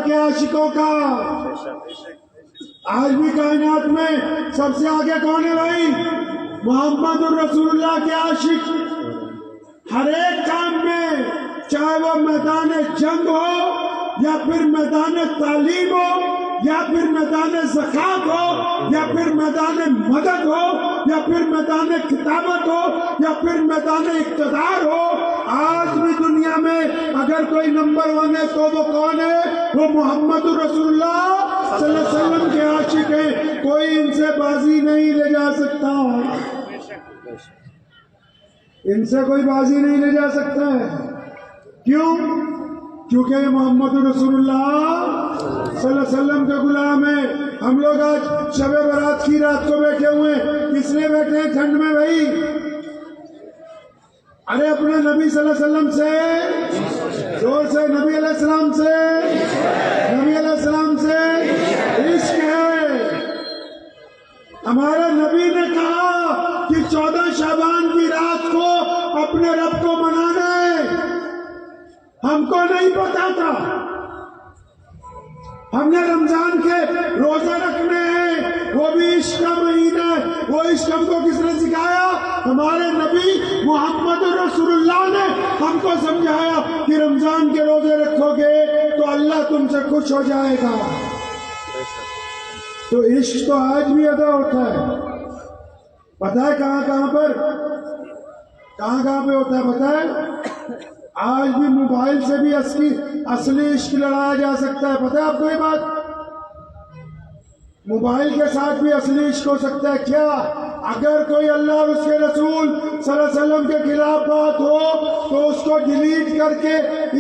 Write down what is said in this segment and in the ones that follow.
کے عاشقوں کا۔ آج بھی کائنات میں سب سے آگے کون ہے بھائی؟ محمد الرسول اللہ کے عاشق۔ ہر ایک کام میں، چاہے وہ میدان جنگ ہو یا پھر میدان تعلیم ہو یا پھر میدان زکات ہو یا پھر میدان مدد ہو یا پھر میدان کتابت ہو یا پھر میدان اقتدار ہو، آج بھی دنیا میں اگر کوئی نمبر 1 ہے تو وہ کون ہے؟ وہ محمد الرسول اللہ صلی اللہ علیہ وسلم کے عاشق ہیں۔ کوئی ان سے بازی نہیں لے جا سکتا، ان سے کوئی بازی نہیں لے جا سکتا ہے۔ کیوں؟ کیونکہ یہ محمد رسول اللہ صلی اللہ علیہ وسلم کے غلام ہیں۔ ہم لوگ آج شب برات کی رات کو بیٹھے ہوئے ہیں، کس لیے بیٹھے ہیں ٹھنڈ میں بھائی؟ ارے اپنے نبی صلی اللہ علیہ وسلم سے زور سے، نبی علیہ السلام سے، نبی علیہ السلام سے عشق ہے۔ ہمارے نبی نے کہا کہ 14 شعبان کی رات کو اپنے رب کو منانا ہے، ہم کو نہیں پتا تھا۔ ہم نے رمضان کے روزے رکھنے ہیں، وہ بھی عشق کا مہینہ ہے۔ وہ عشق ہم کو کس نے سکھایا؟ ہمارے نبی محمد رسول اللہ نے ہم کو سمجھایا کہ رمضان کے روزے رکھو گے تو اللہ تم سے خوش ہو جائے گا۔ تو عشق تو آج بھی ادا ہوتا ہے۔ پتہ ہے کہاں کہاں پر، کہاں کہاں پہ ہوتا ہے پتہ ہے؟ آج بھی موبائل سے بھی اصلی عشق لڑایا جا سکتا ہے۔ پتہ ہے آپ کو یہ بات؟ موبائل کے ساتھ بھی اصلی عشق ہو سکتا ہے۔ کیا؟ اگر کوئی اللہ اور اس کے رسول صلی اللہ علیہ وسلم کے خلاف بات ہو تو اس کو ڈیلیٹ کر کے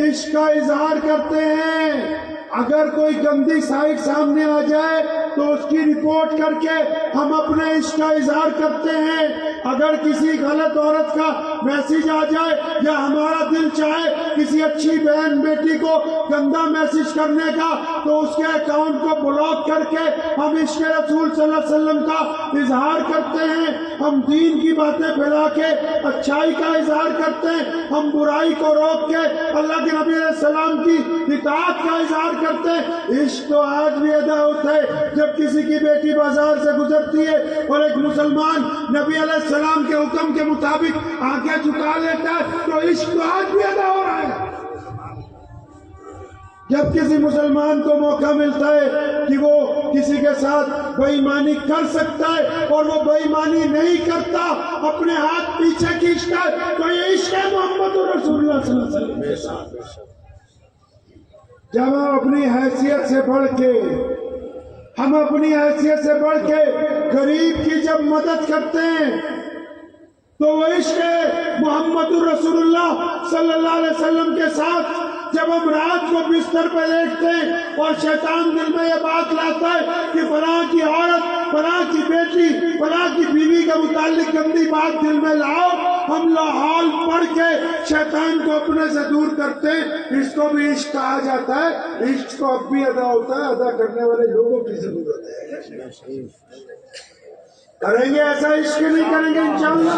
عشق کا اظہار کرتے ہیں۔ اگر کوئی گندی سائٹ سامنے آ جائے تو اس کی رپورٹ کر کے ہم اپنے عشق کا اظہار کرتے ہیں۔ اگر کسی غلط عورت کا میسج آ جائے یا ہمارا دل چاہے کسی اچھی بہن بیٹی کو گندا میسج کرنے کا تو اس کے اکاؤنٹ کو بلاک کر کے ہم عشق رسول صلی اللہ علیہ وسلم کا اظہار کرتے ہیں۔ ہم دین کی باتیں پھیلا کے اچھائی کا اظہار کرتے ہیں۔ ہم برائی کو روک کے اللہ کے نبی علیہ السلام کی اطاعت کا اظہار کرتے ہیں۔ عشق تو آج بھی ادا ہوتا ہے۔ جب کسی کی بیٹی بازار سے گزرتی ہے اور ایک مسلمان نبی علیہ السلام کے حکم کے مطابق آنکھیں جھکا لیتا ہے تو عشق تو آج بھی ادا ہو رہا ہے۔ جب کسی مسلمان کو موقع ملتا ہے کہ وہ کسی کے ساتھ بے ایمانی کر سکتا ہے اور وہ بے ایمانی نہیں کرتا، اپنے ہاتھ پیچھے کھینچتا ہے، تو یہ عشق ہے محمد رسول اللہ صلی اللہ علیہ وسلم کے ساتھ۔ جب ہم اپنی حیثیت سے بڑھ کے، ہم اپنی حیثیت سے بڑھ کے غریب کی جب مدد کرتے ہیں تو وہ عشق ہے محمد الرسول اللہ صلی اللہ علیہ وسلم کے ساتھ۔ جب ہم رات کو بستر پہ لیٹتے ہیں اور شیطان دل میں یہ بات لاتا ہے کہ فلاں کی عورت، فلاں کی بیٹی، فلاں کی بیوی کے متعلق گندی بات دل میں لاؤ، ہم لاحول پڑھ کے شیطان کو اپنے سے دور کرتے ہیں۔ اس کو بھی عشق کہا جاتا ہے۔ عشق تو اب بھی ادا ہوتا ہے، ادا کرنے والے لوگوں کی ضرورت ہے۔ کریں گے ایسا عشق نہیں کریں گے انشاءاللہ؟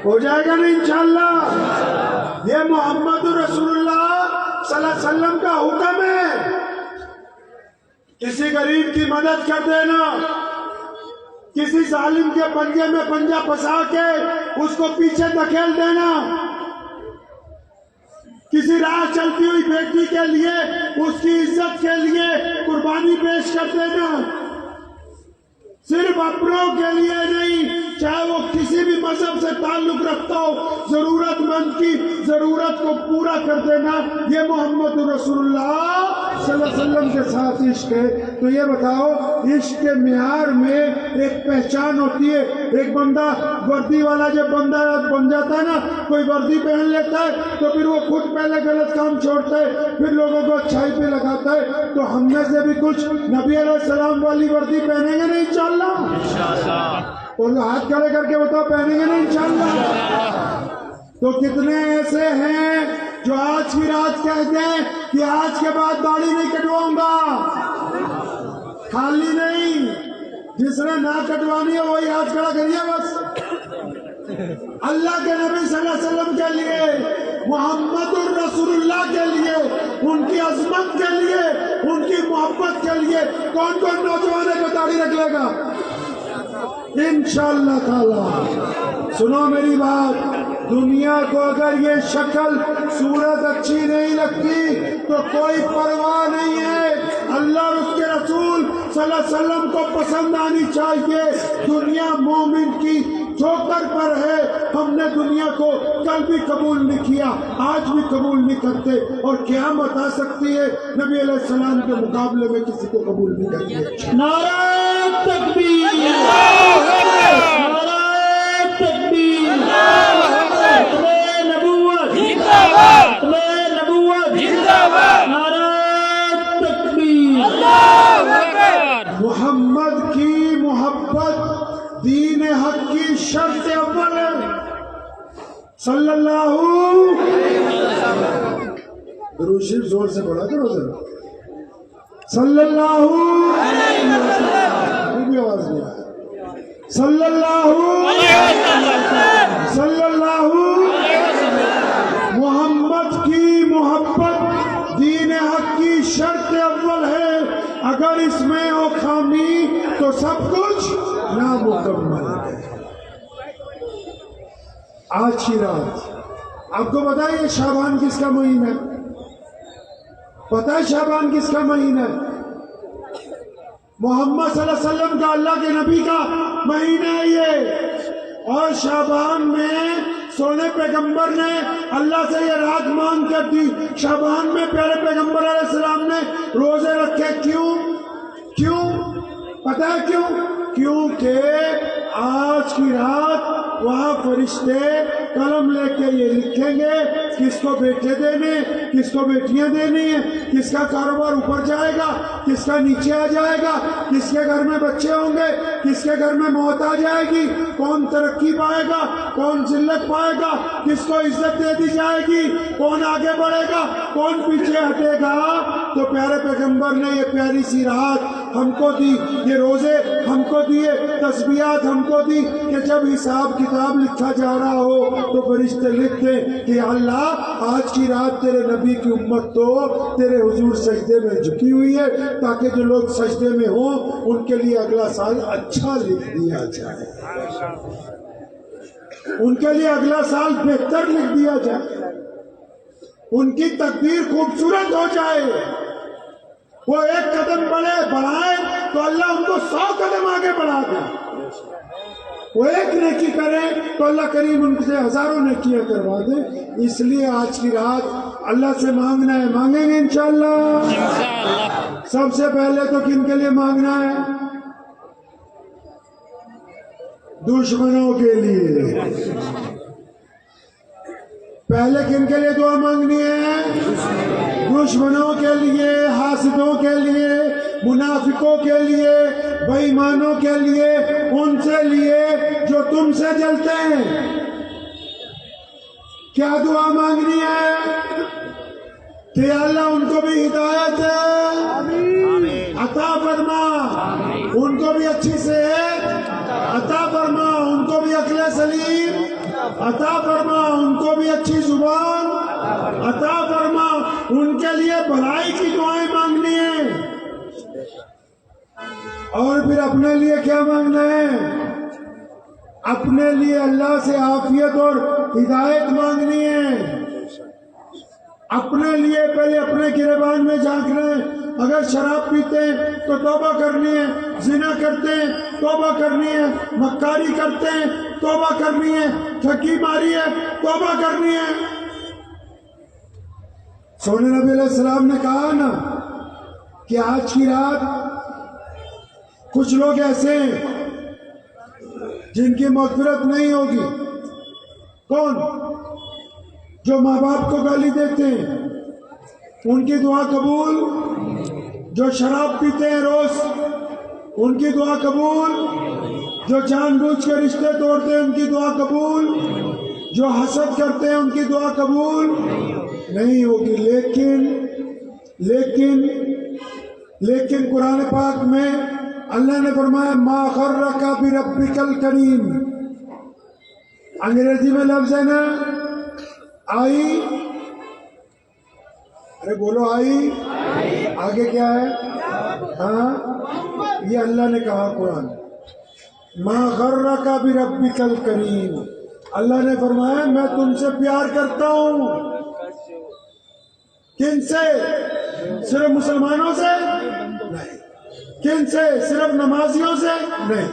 ہو جائے گا نہیں انشاءاللہ؟ یہ محمد رسول اللہ صلی اللہ علیہ وسلم کا حکم ہے۔ کسی غریب کی مدد کر دینا، کسی ظالم کے پنجے میں پنجہ پھنسا کے اس کو پیچھے دھکیل دینا، کسی راہ چلتی ہوئی بیٹی کے لیے اس کی عزت کے لیے قربانی پیش کر دینا، صرف اپنوں کے لیے نہیں، چاہے وہ کسی بھی مذہب سے تعلق رکھتا ہو، ضرورت مند کی ضرورت کو پورا کر دینا، یہ محمد رسول اللہ صلی اللہ علیہ وسلم کے ساتھ عشق ہے۔ تو یہ بتاؤ، عشق کے معیار میں ایک پہچان ہوتی ہے۔ ایک بندہ وردی والا جب بندہ بن جاتا ہے نا، کوئی وردی پہن لیتا ہے تو پھر وہ خود پہلے غلط کام چھوڑتا ہے، پھر لوگوں کو اچھائی پہ لگاتا ہے۔ تو ہم میں سے بھی کچھ نبی علیہ السلام والی وردی پہنیں گے نہیں انشاءاللہ؟ اور ہاتھ کھڑے کر کے بتاؤ، پہنیں گے نہیں انشاءاللہ؟ تو کتنے ایسے ہیں جو آج کی رات کہتے ہیں کہ آج کے بعد داڑھی نہیں کٹواؤں گا؟ خالی نہیں، جس نے نہ کٹوانی ہے وہی ہاتھ کھڑا کریے بس۔ اللہ کے نبی صلی اللہ علیہ وسلم کے لیے، محمد الرسول اللہ کے لیے، ان کی عظمت کے لیے کون کون نوجوان ہے جو داڑھی رکھ لے گا انشاءاللہ تعالی؟ سنو میری بات، دنیا کو اگر یہ شکل صورت اچھی نہیں لگتی تو کوئی پرواہ نہیں ہے، اللہ اور اس کے رسول صلی اللہ علیہ وسلم کو پسند آنی چاہیے۔ دنیا مومن کی ٹھوکر پر ہے، ہم نے دنیا کو کل بھی قبول نہیں کیا، آج بھی قبول نہیں کرتے، اور قیامت آ سکتی ہے نبی علیہ السلام کے مقابلے میں کسی کو قبول نہیں کرتے۔ نعرہ تکبیر، نعرہ تکبیر، ختم نبوت، ختم نبوت، نعرہ تکبیر۔ محمد کی محبت دین حق کی شرط اول ہے، صلی اللہ درود شریف زور سے پڑھا کرو ذرا، صلی اللہ بھی آواز نہیں آیا، صلی اللہ صلی اللہ۔ محمد کی محبت دین حق کی شرط اول ہے، اگر اس میں ہو خامی تو سب کچھ نامکمل ہے۔ آج کی رات آپ کو پتا ہے یہ شعبان کس کا مہینہ ہے؟ پتہ ہے شعبان کس کا مہینہ ہے؟ محمد صلی اللہ علیہ وسلم کا، اللہ کے نبی کا مہینہ ہے یہ، اور شعبان میں سونے پیغمبر نے اللہ سے یہ رات مانگ کر دی۔ شعبان میں پیارے پیغمبر علیہ السلام نے روزے رکھے، کیوں پتہ ہے کیوں؟ کیونکہ آج کی رات وہاں فرشتے قلم لے کے یہ لکھیں گے کس کو بیٹے دینے، کس کو بیٹیاں دینی ہیں، کس کا کاروبار اوپر جائے گا، کس کا نیچے آ جائے گا، کس کے گھر میں بچے ہوں گے، کس کے گھر میں موت آ جائے گی، کون ترقی پائے گا، کون ذلت پائے گا، کس کو عزت دے دی جائے گی، کون آگے بڑھے گا، کون پیچھے ہٹے گا۔ تو پیارے پیغمبر نے یہ پیاری سی رات ہم کو دی، یہ روزے ہم کو دیے، تسبیحات ہم کو دی کہ جب حساب کتاب لکھا جا رہا ہو تو فرشتے لکھ دیں کہ اللہ آج کی رات تیرے نبی کی امت تو تیرے حضور سجدے میں جھکی ہوئی ہے، تاکہ جو لوگ سجدے میں ہوں ان کے لیے اگلا سال اچھا لکھ دیا جائے، ان کے لیے اگلا سال بہتر لکھ دیا جائے، ان کی تقدیر خوبصورت ہو جائے۔ وہ ایک قدم بڑھائے تو اللہ ان کو 100 قدم آگے بڑھا دے، وہ ایک نیکی کرے تو اللہ کریم ان سے ہزاروں نیکیاں کروا دے۔ اس لیے آج کی رات اللہ سے مانگنا ہے، مانگیں گے انشاءاللہ۔ سب سے پہلے تو کن کے لیے مانگنا ہے؟ دشمنوں کے لیے۔ پہلے کن کے لیے دعا مانگنی ہے؟ دشمنوں کے لیے، حاسدوں کے لیے، منافقوں کے لیے، بے ایمانوں کے لیے، ان سے لیے جو تم سے جلتے ہیں۔ کیا دعا مانگنی ہے؟ کہ اللہ ان کو بھی ہدایت عطا فرما، ان کو بھی اچھی صحت عطا فرما، ان کو بھی عقل سلیم عطا فرما، ان کو بھی اچھی زبان عطا فرما، ان کے لیے بھلائی کی دعائیں مانگنی ہیں۔ اور پھر اپنے لیے کیا مانگنا ہے؟ اپنے لیے اللہ سے عافیت اور ہدایت مانگنی ہے۔ اپنے لیے پہلے اپنے گریبان میں جھانکنا ہے۔ اگر شراب پیتے ہیں تو توبہ کرنی ہے، زنا کرتے ہیں توبہ کرنی ہے، مکاری کرتے ہیں توبہ کرنی ہے، ٹھگی ماری ہے توبہ کرنی ہے۔ سونے نبی علیہ السلام نے کہا نا کہ آج کی رات کچھ لوگ ایسے ہیں جن کی مغفرت نہیں ہوگی۔ کون؟ جو ماں باپ کو گالی دیتے ہیں، ان کی دعا قبول۔ جو شراب پیتے ہیں روز، ان کی دعا قبول۔ جو جان بوجھ کے رشتے توڑتے ہیں، ان کی دعا قبول۔ جو حسد کرتے ہیں، ان کی دعا قبول نہیں ہوگی۔ لیکن قرآن پاک میں اللہ نے فرمایا ما غرک بربک الکریم، انگریزی میں لفظ ہے نا آئی، ارے بولو آئی، آگے کیا ہے؟ ہاں یہ اللہ نے کہا قرآن ما غرک بربکل کریم اللہ نے فرمایا میں تم سے پیار کرتا ہوں کن سے صرف مسلمانوں سے نہیں کن سے صرف نمازیوں سے نہیں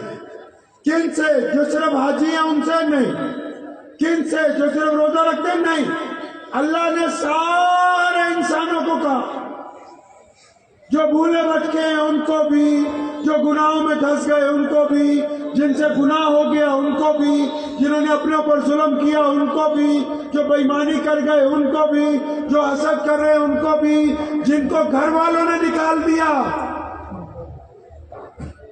کن سے جو صرف حاجی ہیں ان سے نہیں کن سے جو صرف روزہ رکھتے ہیں نہیں اللہ نے سارے انسانوں کو کہا جو بھولے بھٹکے ہیں ان کو بھی جو گناہوں میں دھس گئے ان کو بھی جن سے گناہ ہو گیا ان کو بھی جنہوں نے اپنے اوپر ظلم کیا ان کو بھی جو بے ایمانی کر گئے ان کو بھی جو حسد کر رہے ہیں ان کو بھی جن کو گھر والوں نے نکال دیا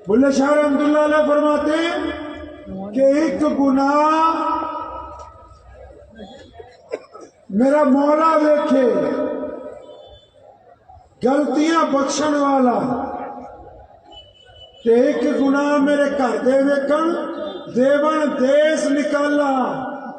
بلے شاہ رحمۃ اللہ علیہ فرماتے ہیں کہ ایک گناہ میرا مولا دیکھے غلطیاں بخشن والا تے ایک گناہ میرے گھر دے ویکن دیون دیس نکالا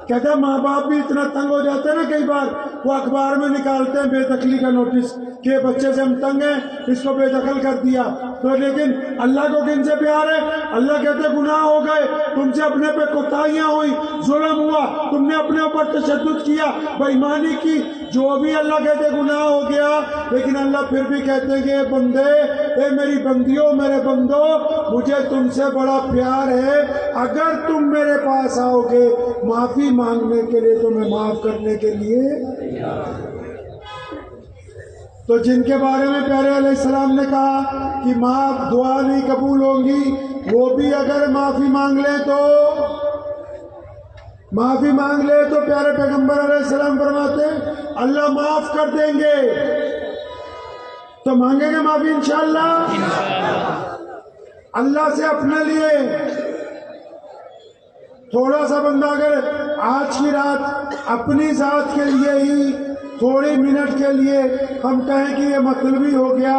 کہتا ماں باپ بھی اتنا تنگ ہو جاتے ہیں نا کئی بار وہ اخبار میں نکالتے ہیں بے دخلی کا نوٹس کہ بچے سے ہم تنگ ہیں اس کو بے دخل کر دیا تو لیکن اللہ کو کن سے پیار ہے اللہ کہتے گناہ ہو گئے تم سے اپنے پہ کوتاہیاں ہوئی ظلم ہوا تم نے اپنے اوپر تشدد کیا بے ایمانی کی جو بھی اللہ کہتے گناہ ہو گیا لیکن اللہ پھر بھی کہتے ہیں کہ اے بندے اے میری بندیوں میرے بندو مجھے تم سے بڑا پیار ہے اگر تم میرے پاس آؤ گے معافی مانگنے کے لیے تو میں معاف کرنے کے لیے تو جن کے بارے میں پیارے علیہ السلام نے کہا کہ معاف دعا نہیں قبول ہوگی وہ بھی اگر معافی مانگ لے تو پیارے پیغمبر علیہ السلام فرماتے ہیں اللہ معاف کر دیں گے تو مانگیں گے معافی انشاءاللہ اللہ سے اپنے لیے تھوڑا سا بندہ اگر آج کی رات اپنی ذات کے لیے ہی تھوڑی منٹ کے لیے ہم کہیں کہ یہ مطلبی ہو گیا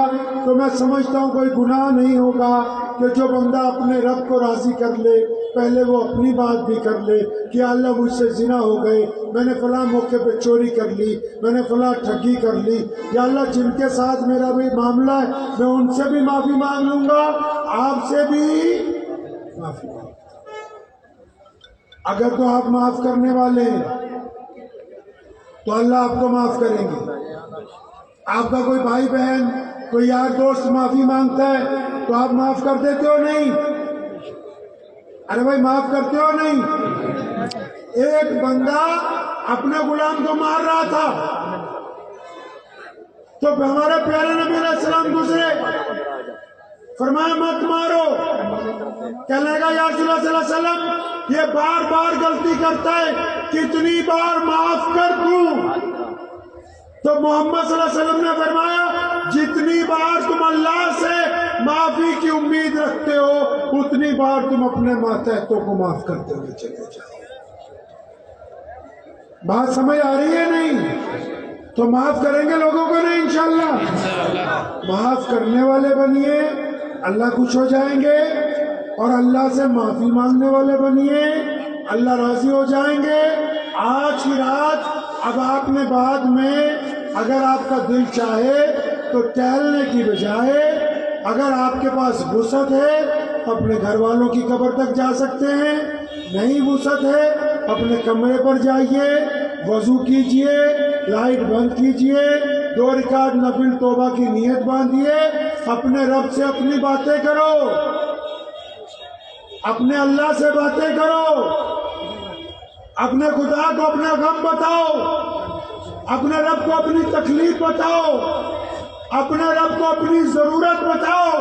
تو میں سمجھتا ہوں کوئی گناہ نہیں ہوگا کہ جو بندہ اپنے رب کو راضی کر لے پہلے وہ اپنی بات بھی کر لے کہ اللہ مجھ سے زنا ہو گئے میں نے فلاں موقع پہ چوری کر لی میں نے فلاں ٹھگی کر لی یا اللہ جن کے ساتھ میرا بھی معاملہ ہے میں ان سے بھی معافی مانگ لوں گا آپ سے بھی معافی مانگ اگر تو آپ معاف کرنے والے ہیں تو اللہ آپ کو معاف کریں گے آپ کا کوئی بھائی بہن کوئی یار دوست معافی مانگتا ہے تو آپ معاف کر دیتے ہو نہیں ارے بھائی معاف کرتے ہو نہیں ایک بندہ اپنے غلام کو مار رہا تھا تو ہمارے پیارے نبی علیہ السلام گزرے فرمایا مت مارو کہنے لگا یا رسول اللہ صلی اللہ علیہ وسلم یہ بار بار غلطی کرتا ہے کتنی بار معاف کر دوں تو محمد صلی اللہ علیہ وسلم نے فرمایا جتنی بار تم اللہ سے معافی کی امید رکھتے ہو اتنی بار تم اپنے ماتحتوں کو معاف کرتے ہوئے چلے جاؤ بات سمجھ آ رہی ہے نہیں تو معاف کریں گے لوگوں کو نہیں انشاءاللہ معاف کرنے والے بنیے اللہ خوش ہو جائیں گے اور اللہ سے معافی مانگنے والے بنیے اللہ راضی ہو جائیں گے آج کی رات اب آپ نے بعد میں اگر آپ کا دل چاہے تو ٹہلنے کی بجائے اگر آپ کے پاس وسعت ہے اپنے گھر والوں کی قبر تک جا سکتے ہیں نہیں وسعت ہے اپنے کمرے پر جائیے وضو کیجئے لائٹ بند کیجئے 2 رکعت نفل توبہ کی نیت باندھیے اپنے رب سے اپنی باتیں کرو اپنے اللہ سے باتیں کرو اپنے خدا کو اپنا غم بتاؤ اپنے رب کو اپنی تکلیف بتاؤ اپنے رب کو اپنی ضرورت بتاؤ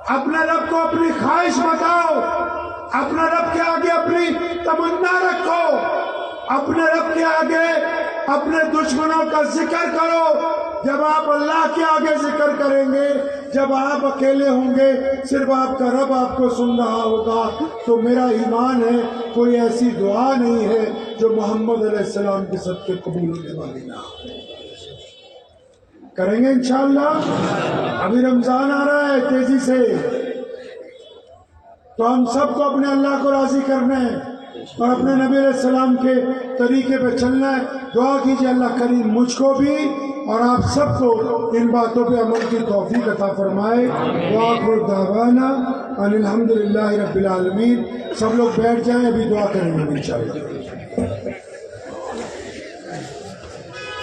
اپنے رب کو اپنی خواہش بتاؤ اپنے رب کے آگے اپنی تمنا رکھو اپنے رب کے آگے اپنے دشمنوں کا ذکر کرو جب آپ اللہ کے آگے ذکر کریں گے جب آپ اکیلے ہوں گے صرف آپ کا رب آپ کو سن رہا ہوگا تو میرا ایمان ہے کوئی ایسی دعا نہیں ہے جو محمد علیہ السلام کے صدقے قبول ہونے والی نہ ہو کریں گے انشاءاللہ ابھی رمضان آ رہا ہے تیزی سے تو ہم سب کو اپنے اللہ کو راضی کرنا ہے اور اپنے نبی علیہ السلام کے طریقے پہ چلنا ہے دعا کیجئے اللہ کریم مجھ کو بھی اور آپ سب کو ان باتوں پہ عمل کی توفیق عطا فرمائے. وآخر دعوانا ان الحمدللہ رب العالمین. سب لوگ بیٹھ جائیں, ابھی دعا کریں گے انشاءاللہ.